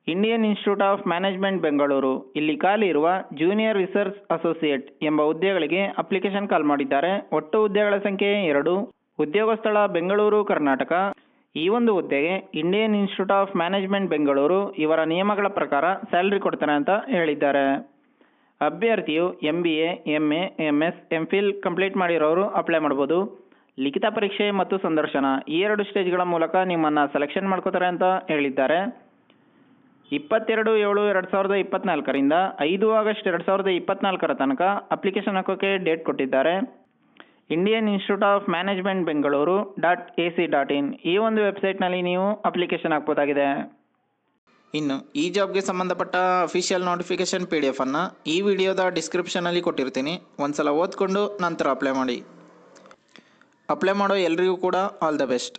Indian Institute of Management Bengaluru ಇಲ್ಲಿ ಖಾಲಿ ಇರುವ ಜೂನಿಯರ್ ರಿಸರ್ಚ್ ಅಸೋಸಿಯೇಟ್ ಎಂಬ ಹುದ್ದೆಗಳಿಗೆ ಅಪ್ಲಿಕೇಶನ್ ಕಾಲ್ ಮಾಡಿದ್ದಾರೆ. ಒಟ್ಟು ಹುದ್ದೆಗಳ ಸಂಖ್ಯೆ 2. ಉದ್ಯೋಗ ಸ್ಥಳ ಬೆಂಗಳೂರು, ಕರ್ನಾಟಕ. ಈ ಒಂದು ಹುದ್ದೆಗೆ Indian Institute of Management Bengaluru ಇವರ ನಿಯಮಗಳ ಪ್ರಕಾರ ಸ್ಯಾಲ್ರಿ ಕೊಡ್ತಾರೆ ಅಂತ ಹೇಳಿದ್ದಾರೆ. ಅಭ್ಯರ್ಥಿಯು MBA, MA, MS, MPhil complete ಮಾಡಿರೋರು ಅಪ್ಲೈ ಮಾಡ್ಬೋದು. ಲಿಖಿತ ಪರೀಕ್ಷೆ ಮತ್ತು ಸಂದರ್ಶನ ಈ 2 ಸ್ಟೇಜ್ಗಳ ಮೂಲಕ ನಿಮ್ಮನ್ನು ಸೆಲೆಕ್ಷನ್ ಮಾಡ್ಕೋತಾರೆ ಅಂತ ಹೇಳಿದ್ದಾರೆ. 22/7/2024ರಿಂದ 5 ಆಗಸ್ಟ್ 2024 ತನಕ ಅಪ್ಲಿಕೇಶನ್ ಹಾಕೋಕ್ಕೆ ಡೇಟ್ ಕೊಟ್ಟಿದ್ದಾರೆ. Indian Institute of Management Bengaluru .ac.in ಈ ಒಂದು ವೆಬ್ಸೈಟ್ನಲ್ಲಿ ನೀವು ಅಪ್ಲಿಕೇಶನ್ ಹಾಕ್ಬೋದಾಗಿದೆ. ಇನ್ನು ಈ ಜಾಬ್ಗೆ ಸಂಬಂಧಪಟ್ಟ ಅಫಿಷಿಯಲ್ ನೋಟಿಫಿಕೇಶನ್ PDF ಅನ್ನು ಈ ವಿಡಿಯೋದ ಡಿಸ್ಕ್ರಿಪ್ಷನಲ್ಲಿ ಕೊಟ್ಟಿರ್ತೀನಿ. ಒಂದ್ಸಲ ಓದ್ಕೊಂಡು ನಂತರ ಅಪ್ಲೈ ಮಾಡಿ. ಅಪ್ಲೈ ಮಾಡೋ ಎಲ್ರಿಗೂ ಕೂಡ ಆಲ್ ದ ಬೆಸ್ಟ್.